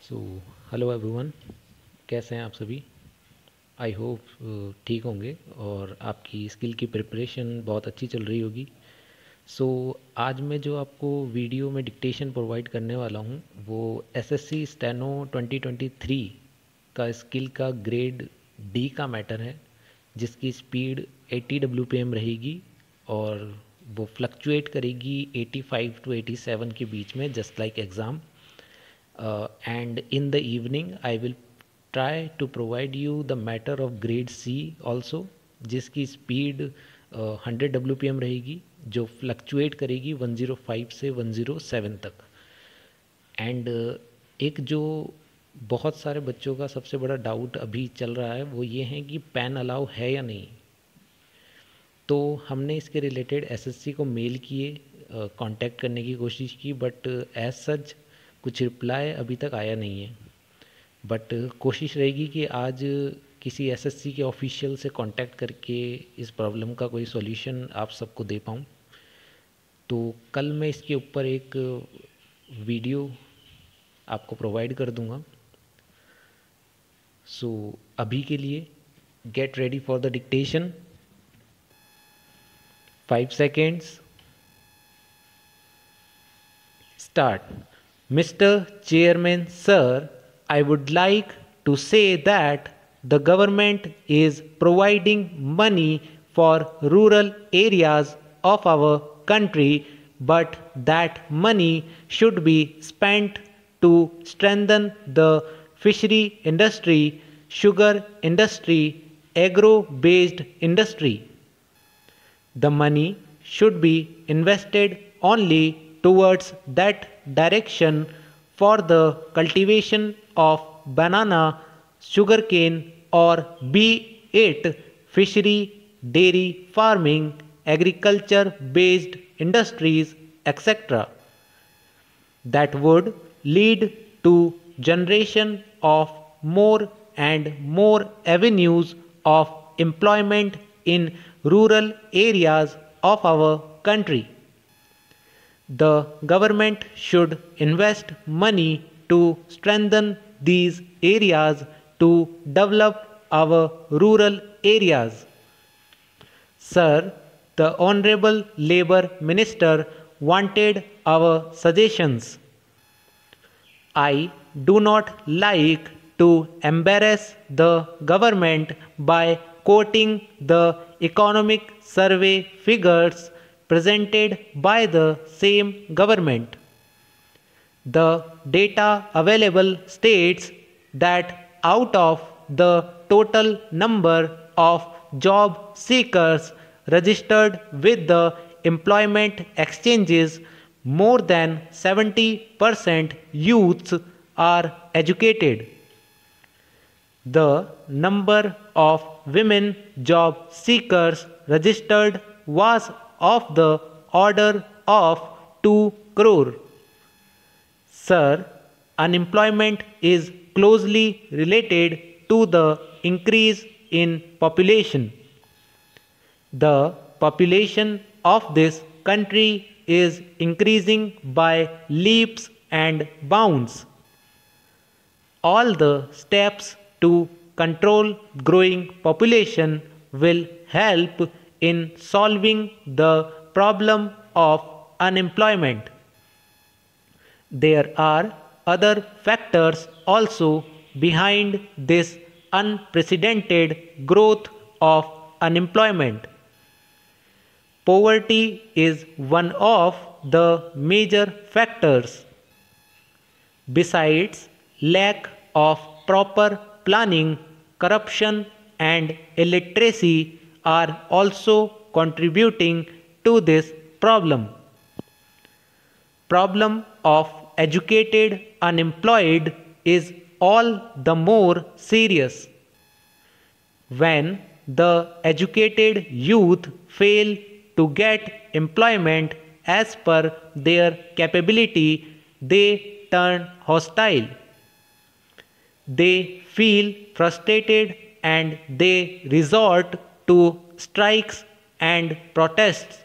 So hello everyone, कैसे हैं आप सभी। आई होप ठीक होंगे और आपकी स्किल की प्रिपरेशन बहुत अच्छी चल रही होगी। सो आज मैं जो आपको वीडियो में डिक्टेशन प्रोवाइड करने वाला हूँ वो एसएससी स्टेनो 2023 का स्किल का ग्रेड डी का मैटर है, जिसकी स्पीड 80 डब्ल्यूपीएम रहेगी और वो फ्लक्चुएट करेगी 85 टू 87 के बीच में, just like exam. And in the evening I will try to provide you the matter of grade C also, जिसकी स्पीड 100 WPM रहेगी, जो फ्लक्चुएट करेगी 105 से 107 तक। एंड एक जो बहुत सारे बच्चों का सबसे बड़ा डाउट अभी चल रहा है वो ये है कि पैन अलाउ है या नहीं। तो हमने इसके रिलेटेड एसएससी को मेल किए, कांटेक्ट करने की कोशिश की, बट एज सच कुछ रिप्लाई अभी तक आया नहीं है। बट कोशिश रहेगी कि आज किसी एसएससी के ऑफिशियल से कांटेक्ट करके इस प्रॉब्लम का कोई सॉल्यूशन आप सबको दे पाऊँ। तो कल मैं इसके ऊपर एक वीडियो आपको प्रोवाइड कर दूंगा। सो अभी के लिए get ready for the dictation. 5 seconds. Start. Mr. Chairman, sir, I would like to say that the government is providing money for rural areas of our country, but that money should be spent to strengthen the fishery industry, sugar industry, agro-based industry. The money should be invested only towards that direction for the cultivation of banana, sugarcane, or be it fishery, dairy farming, agriculture based industries, etc. That would lead to generation of more and more avenues of employment in rural areas of our country. The government should invest money to strengthen these areas to develop our rural areas. Sir, the Honorable Labour Minister wanted our suggestions. I do not like to embarrass the government by quoting the economic survey figures presented by the same government. The data available states that out of the total number of job seekers registered with the employment exchanges, more than 70% youths are educated. The number of women job seekers registered was of the order of 2 crore. Sir, unemployment is closely related to the increase in population. The population of this country is increasing by leaps and bounds. All the steps to control growing population will help in solving the problem of unemployment. There are other factors also behind this unprecedented growth of unemployment. Poverty is one of the major factors. Besides, lack of proper planning, corruption, and illiteracy are also contributing to this problem. Problem of educated unemployed is all the more serious. When the educated youth fail to get employment as per their capability, they turn hostile. They feel frustrated and they resort to strikes and protests.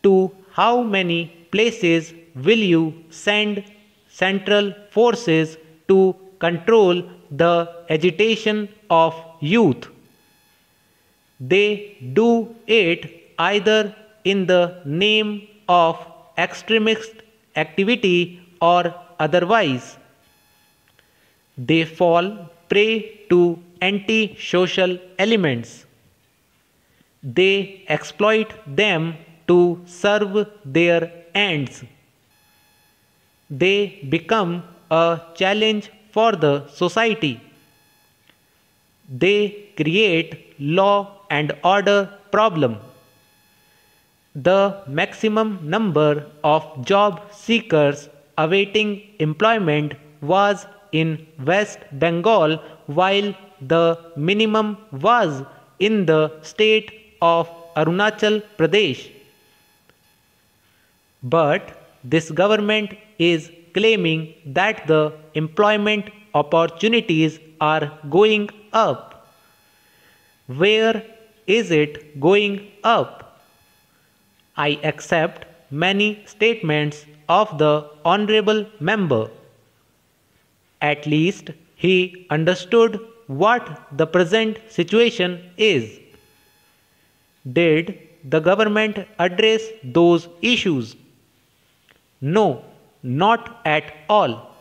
To how many places will you send central forces to control the agitation of youth. They do it either in the name of extremist activity or otherwise. They fall prey to anti-social elements. They exploit them to serve their ends. They become a challenge for the society. They create law and order problem. The maximum number of job seekers awaiting employment was in West Bengal, while the minimum was in the state of Arunachal Pradesh. But this government is claiming that the employment opportunities are going up. Where is it going up? I accept many statements of the honorable member. At least he understood what the present situation is. Did the government address those issues? No, not at all.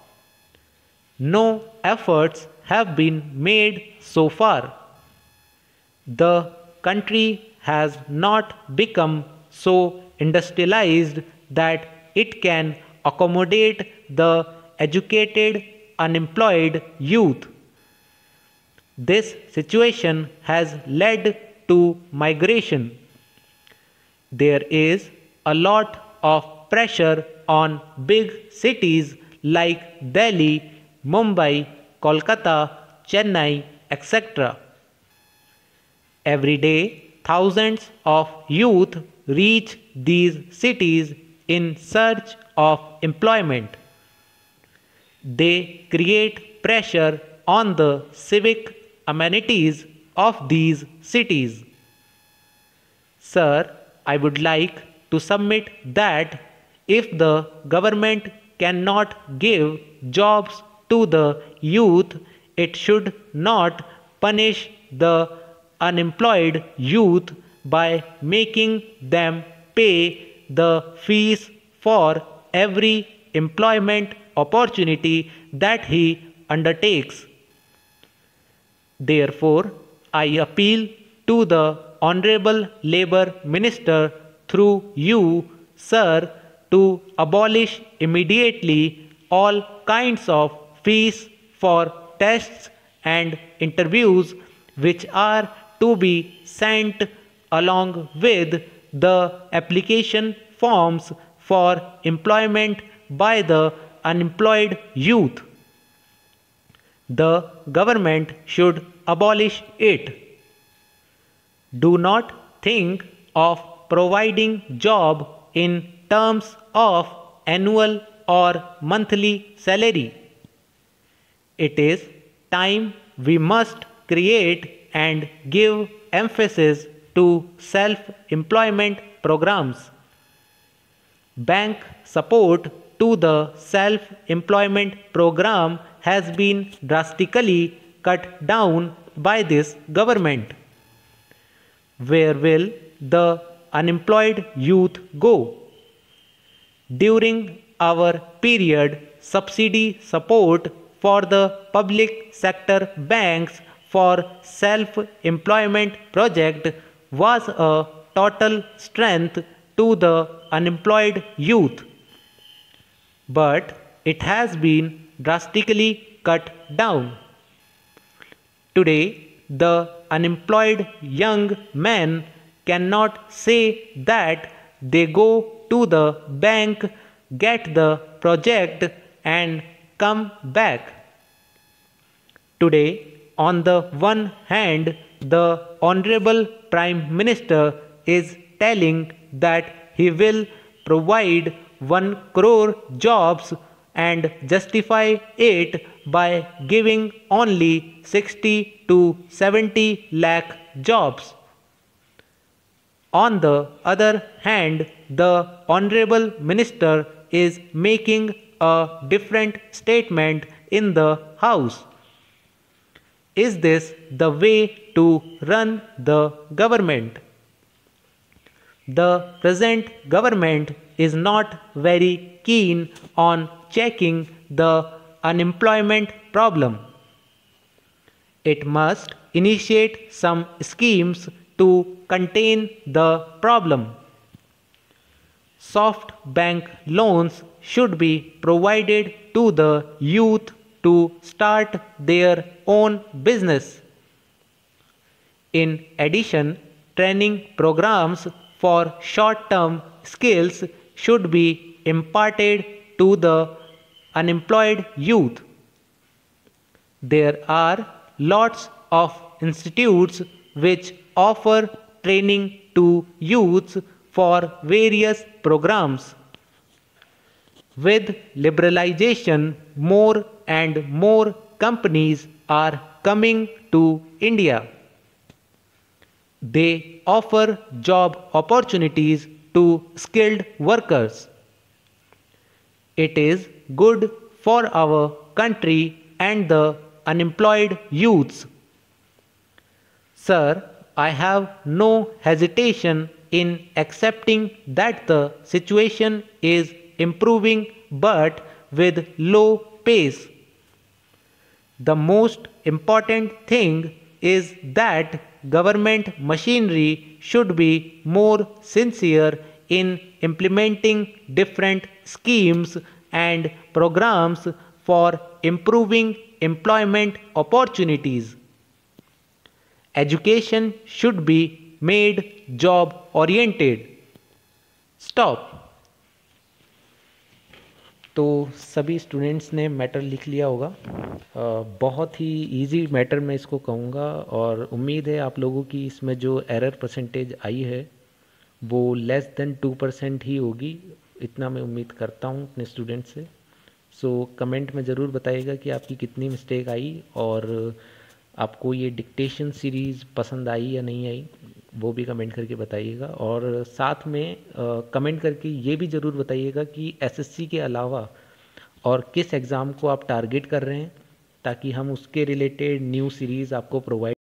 No efforts have been made so far. The country has not become so industrialized that it can accommodate the educated, unemployed youth. This situation has led to migration. There is a lot of pressure on big cities like Delhi, Mumbai, Kolkata, Chennai, etc. Every day, thousands of youth reach these cities in search of employment. They create pressure on the civic amenities of these cities. Sir, I would like to submit that if the government cannot give jobs to the youth, it should not punish the unemployed youth by making them pay the fees for every employment opportunity that he undertakes. Therefore, I appeal to the Honorable Labour Minister through you, sir, to abolish immediately all kinds of fees for tests and interviews which are to be sent along with the application forms for employment by the unemployed youth. The government should abolish it. Do not think of providing job in terms of annual or monthly salary. It is time we must create and give emphasis to self-employment programs. Bank support to the self-employment program has been drastically cut down by this government. Where will the unemployed youth go? During our period, subsidy support for the public sector banks for self-employment project was a total strength to the unemployed youth. But it has been drastically cut down. Today, the unemployed young men cannot say that they go to the bank, get the project and come back. Today, on the one hand, the Honorable Prime Minister is telling that he will provide 1 crore jobs and justify it by giving only 60 to 70 lakh jobs. On the other hand, the Honorable Minister is making a different statement in the House. Is this the way to run the government? The present government is not very keen on checking the unemployment problem. It must initiate some schemes to contain the problem. Soft bank loans should be provided to the youth to start their own business. In addition, training programs for short-term skills should be imparted to the unemployed youth. There are lots of institutes which offer training to youths for various programs. With liberalization, more and more companies are coming to India. They offer job opportunities to skilled workers. It is good for our country and the unemployed youths. Sir, I have no hesitation in accepting that the situation is improving but with low pace. The most important thing is that government machinery should be more sincere in implementing different schemes and programs for improving employment opportunities. Education should be made job oriented. Stop. तो सभी students ने matter लिख लिया होगा। बहुत ही easy matter मैं इसको कहूँगा और उम्मीद है आप लोगों की इसमें जो एरर परसेंटेज आई है वो लेस देन 2% ही होगी, इतना मैं उम्मीद करता हूँ अपने स्टूडेंट से। सो कमेंट में ज़रूर बताइएगा कि आपकी कितनी मिस्टेक आई और आपको ये डिक्टेशन सीरीज़ पसंद आई या नहीं आई, वो भी कमेंट करके बताइएगा। और साथ में कमेंट करके ये भी ज़रूर बताइएगा कि एसएससी के अलावा और किस एग्ज़ाम को आप टारगेट कर रहे हैं, ताकि हम उसके रिलेटेड न्यू सीरीज़ आपको प्रोवाइड